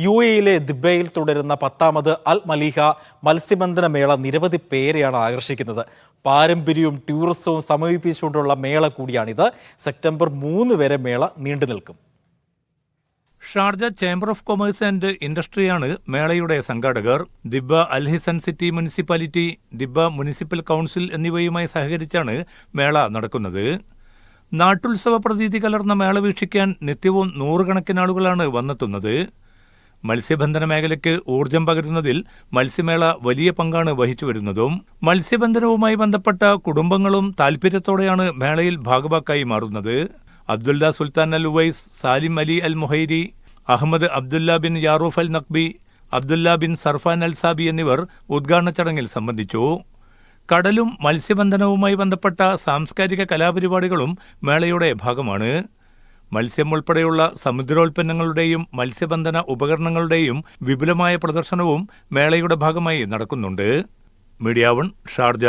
UAE ദിബയിൽ തുടരുന്ന 10ാമത് അൽ Mleiha മത്സ്യബന്ധന മേള നിരവധി പേരെയാണ് ആകർഷിക്കുന്നത്. പാരമ്പര്യവും ടൂറിസവും സമീപിച്ചുകൊണ്ടുള്ള മേള കൂടിയാണിത്. സെപ്റ്റംബർ 3 വരെ മേള നീണ്ടു നിൽക്കും. Sharjah chamber of commerce and ഇൻഡസ്ട്രിയാണ് മേളയുടെ സംഘാടകർ. Dibba Al Hisn city municipality, Dibba municipal council എന്നിവയുമായി സഹകരിച്ചാണ് മേള നടക്കുന്നത്. നാട്ടുത്സവ പ്രതീതി കലർന്ന മേള വീക്ഷിക്കാൻ നിത്യവും നൂറുകണക്കിന് ആളുകളാണ് വന്നെത്തുന്നത്. മത്സ്യബന്ധന മേഖലയ്ക്ക് ഊർജം പകരുന്നതിൽ മത്സ്യമേള വലിയ പങ്കാണ് വഹിച്ചു വരുന്നതും. മത്സ്യബന്ധനവുമായി ബന്ധപ്പെട്ട കുടുംബങ്ങളും താൽപര്യത്തോടെയാണ് മേളയിൽ ഭാഗവാക്കായി മാറുന്നത്. Abdullah Sultan Al Owais, Salim Ali Al Muhairi, Ahmed Abdullah bin Yarouf Al Naqbi, Abdullah bin Sarfan Al Sabi എന്നിവർ ഉദ്ഘാടന ചടങ്ങിൽ സംബന്ധിച്ചു. കടലും മത്സ്യബന്ധനവുമായി ബന്ധപ്പെട്ട സാംസ്കാരിക കലാപരിപാടികളും മേളയുടെ ഭാഗമാണ്. മത്സ്യം ഉൾപ്പെടെയുള്ള സമുദ്രോൽപ്പന്നങ്ങളുടെയും മത്സ്യബന്ധന ഉപകരണങ്ങളുടെയും വിപുലമായ പ്രദർശനവും മേളയുടെ ഭാഗമായി നടക്കുന്നുണ്ട്. Media 1 Sharjah.